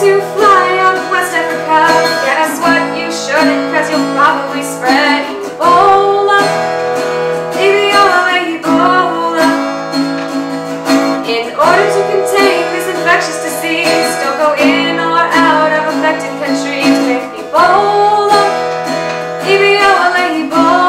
to fly out of West Africa. Guess what? You shouldn't, cause you'll probably spread Ebola. Ebola, Ebola. In order to contain this infectious disease, don't go in or out of affected countries with Ebola. Ebola, Ebola.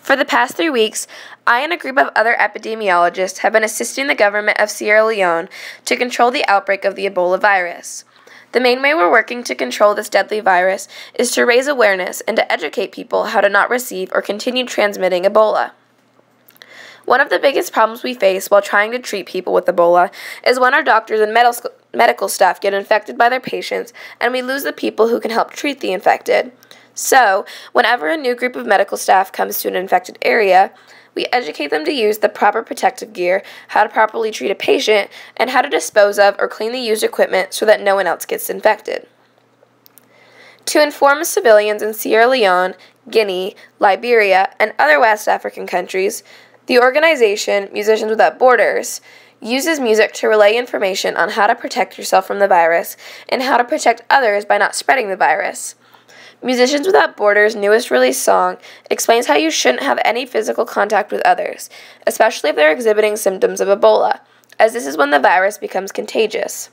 For the past 3 weeks, I and a group of other epidemiologists have been assisting the government of Sierra Leone to control the outbreak of the Ebola virus. The main way we're working to control this deadly virus is to raise awareness and to educate people how to not receive or continue transmitting Ebola. One of the biggest problems we face while trying to treat people with Ebola is when our doctors and medical staff get infected by their patients, and we lose the people who can help treat the infected. So, whenever a new group of medical staff comes to an infected area, we educate them to use the proper protective gear, how to properly treat a patient, and how to dispose of or clean the used equipment so that no one else gets infected. To inform civilians in Sierra Leone, Guinea, Liberia, and other West African countries, the organization Musicians Without Borders uses music to relay information on how to protect yourself from the virus and how to protect others by not spreading the virus. Musicians Without Borders' newest released song explains how you shouldn't have any physical contact with others, especially if they're exhibiting symptoms of Ebola, as this is when the virus becomes contagious.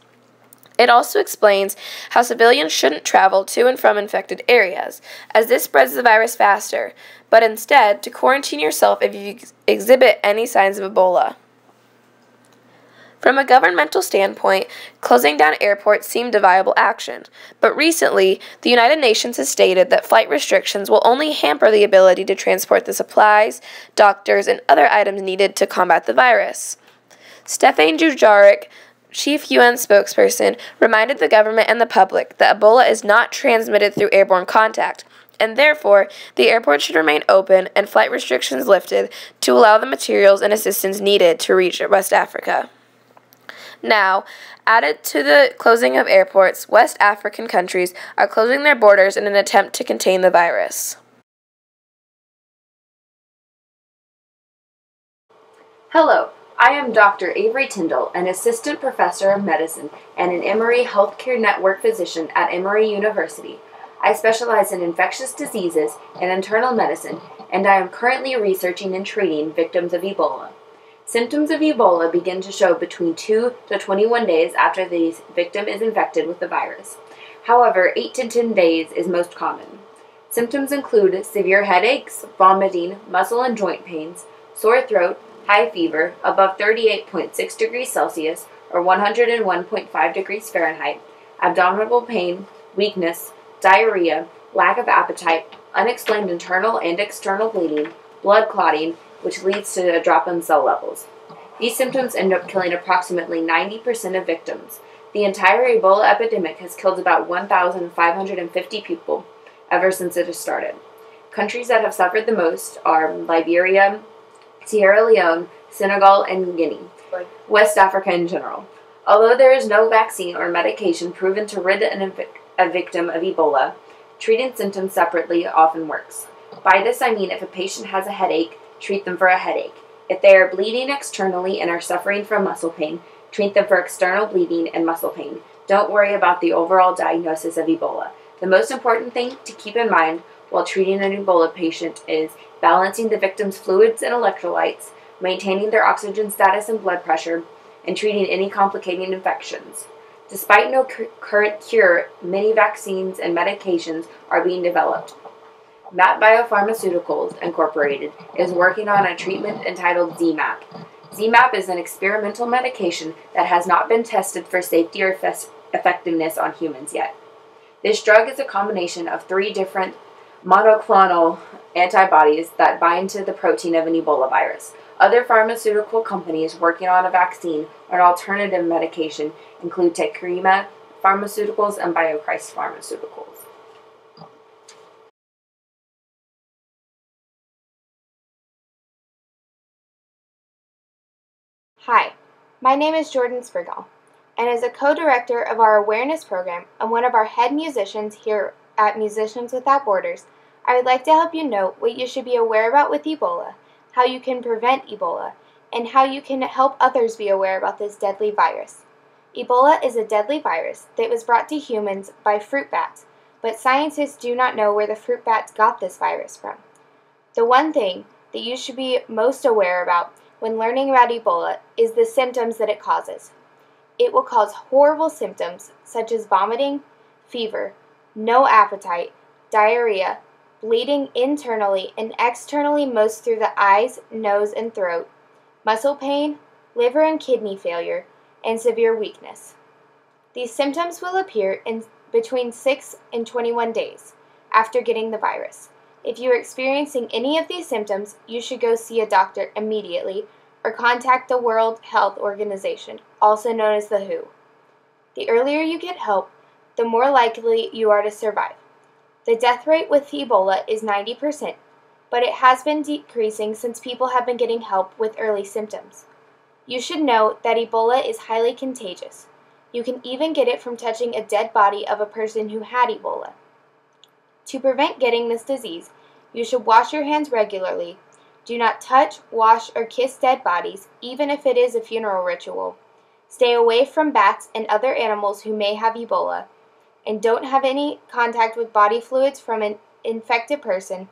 It also explains how civilians shouldn't travel to and from infected areas, as this spreads the virus faster, but instead to quarantine yourself if you exhibit any signs of Ebola. From a governmental standpoint, closing down airports seemed a viable action, but recently, the United Nations has stated that flight restrictions will only hamper the ability to transport the supplies, doctors, and other items needed to combat the virus. Stefan Dujarric, chief UN spokesperson, reminded the government and the public that Ebola is not transmitted through airborne contact, and therefore, the airport should remain open and flight restrictions lifted to allow the materials and assistance needed to reach West Africa. Now, added to the closing of airports, West African countries are closing their borders in an attempt to contain the virus. Hello, I am Dr. Avery Tyndall, an assistant professor of medicine and an Emory Healthcare Network physician at Emory University. I specialize in infectious diseases and internal medicine, and I am currently researching and treating victims of Ebola. Symptoms of Ebola begin to show between 2 to 21 days after the victim is infected with the virus. However, 8 to 10 days is most common. Symptoms include severe headaches, vomiting, muscle and joint pains, sore throat, high fever above 38.6 degrees Celsius or 101.5 degrees Fahrenheit, abdominal pain, weakness, diarrhea, lack of appetite, unexplained internal and external bleeding, blood clotting, which leads to a drop in cell levels. These symptoms end up killing approximately 90% of victims. The entire Ebola epidemic has killed about 1,550 people ever since it has started. Countries that have suffered the most are Liberia, Sierra Leone, Senegal, and Guinea, West Africa in general. Although there is no vaccine or medication proven to rid a victim of Ebola, treating symptoms separately often works. By this I mean if a patient has a headache, treat them for a headache. If they are bleeding externally and are suffering from muscle pain, treat them for external bleeding and muscle pain. Don't worry about the overall diagnosis of Ebola. The most important thing to keep in mind while treating an Ebola patient is balancing the victim's fluids and electrolytes, maintaining their oxygen status and blood pressure, and treating any complicating infections. Despite no current cure, many vaccines and medications are being developed. MAP Biopharmaceuticals Incorporated is working on a treatment entitled ZMAP. ZMAP is an experimental medication that has not been tested for safety or effectiveness on humans yet. This drug is a combination of 3 different monoclonal antibodies that bind to the protein of an Ebola virus. Other pharmaceutical companies working on a vaccine or an alternative medication include Tecrima Pharmaceuticals and BioChrist Pharmaceuticals. Hi, my name is Jordan Sprigal, and as a co-director of our awareness program and one of our head musicians here at Musicians Without Borders, I would like to help you know what you should be aware about with Ebola, how you can prevent Ebola, and how you can help others be aware about this deadly virus. Ebola is a deadly virus that was brought to humans by fruit bats, but scientists do not know where the fruit bats got this virus from. The one thing that you should be most aware about when learning about Ebola is the symptoms that it causes. It will cause horrible symptoms such as vomiting, fever, no appetite, diarrhea, bleeding internally and externally most through the eyes, nose, and throat, muscle pain, liver and kidney failure, and severe weakness. These symptoms will appear in between 6 and 21 days after getting the virus. If you are experiencing any of these symptoms, you should go see a doctor immediately or contact the World Health Organization, also known as the WHO. The earlier you get help, the more likely you are to survive. The death rate with Ebola is 90%, but it has been decreasing since people have been getting help with early symptoms. You should know that Ebola is highly contagious. You can even get it from touching a dead body of a person who had Ebola. To prevent getting this disease, you should wash your hands regularly. Do not touch, wash, or kiss dead bodies, even if it is a funeral ritual. Stay away from bats and other animals who may have Ebola, and don't have any contact with body fluids from an infected person,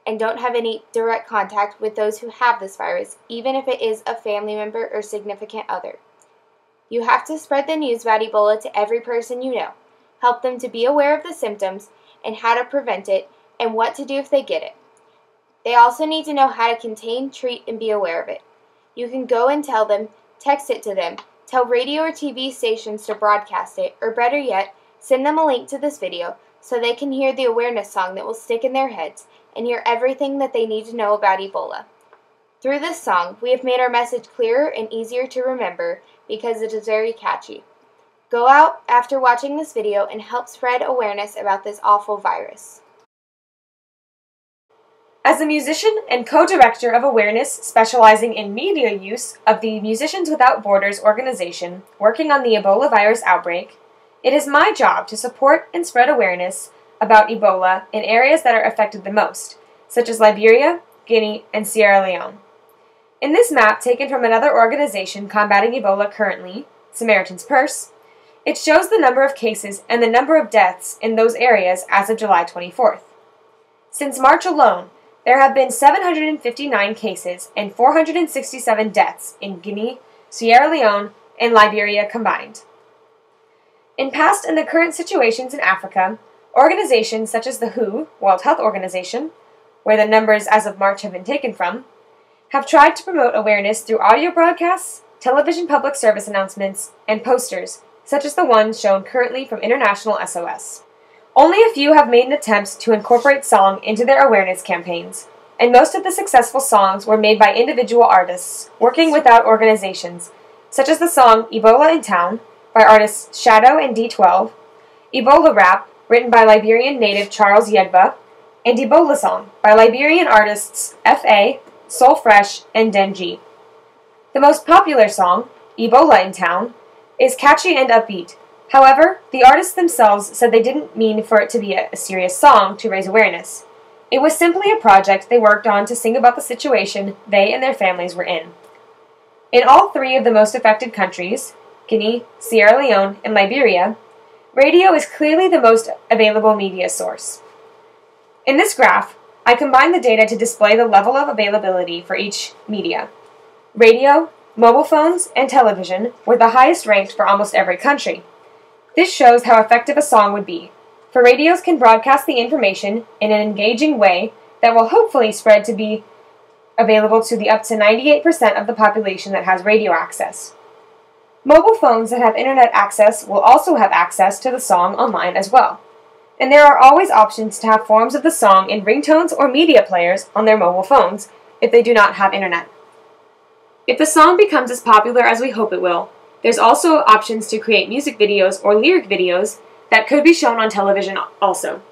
and don't have any direct contact with those who have this virus, even if it is a family member or significant other. You have to spread the news about Ebola to every person you know. Help them to be aware of the symptoms and how to prevent it and what to do if they get it. They also need to know how to contain, treat, and be aware of it. You can go and tell them, text it to them, tell radio or TV stations to broadcast it, or better yet, send them a link to this video so they can hear the awareness song that will stick in their heads and hear everything that they need to know about Ebola. Through this song, we have made our message clearer and easier to remember because it is very catchy. Go out after watching this video and help spread awareness about this awful virus. As a musician and co-director of awareness specializing in media use of the Musicians Without Borders organization working on the Ebola virus outbreak, it is my job to support and spread awareness about Ebola in areas that are affected the most, such as Liberia, Guinea, and Sierra Leone. In this map taken from another organization combating Ebola currently, Samaritan's Purse, it shows the number of cases and the number of deaths in those areas as of July 24th. Since March alone, there have been 759 cases and 467 deaths in Guinea, Sierra Leone, and Liberia combined. In past and the current situations in Africa, organizations such as the WHO, World Health Organization, where the numbers as of March have been taken from, have tried to promote awareness through audio broadcasts, television public service announcements, and posters, such as the ones shown currently from International SOS. Only a few have made an attempt to incorporate song into their awareness campaigns, and most of the successful songs were made by individual artists working without organizations, such as the song Ebola in Town by artists Shadow and D12, Ebola Rap written by Liberian native Charles Yegba, and Ebola Song by Liberian artists F.A., Soul Fresh, and Denji. The most popular song, Ebola in Town, is catchy and upbeat. However, the artists themselves said they didn't mean for it to be a serious song to raise awareness. It was simply a project they worked on to sing about the situation they and their families were in. In all three of the most affected countries, Guinea, Sierra Leone, and Liberia, radio is clearly the most available media source. In this graph, I combine the data to display the level of availability for each media. Radio, mobile phones, and television were the highest ranked for almost every country. This shows how effective a song would be, for radios can broadcast the information in an engaging way that will hopefully spread to be available to the up to 98% of the population that has radio access. Mobile phones that have internet access will also have access to the song online as well. And there are always options to have forms of the song in ringtones or media players on their mobile phones if they do not have internet. If the song becomes as popular as we hope it will, there's also options to create music videos or lyric videos that could be shown on television also.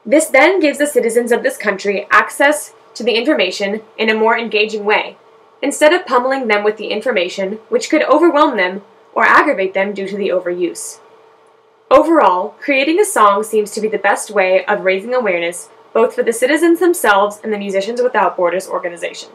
This then gives the citizens of this country access to the information in a more engaging way, instead of pummeling them with the information which could overwhelm them or aggravate them due to the overuse. Overall, creating a song seems to be the best way of raising awareness both for the citizens themselves and the Musicians Without Borders organization.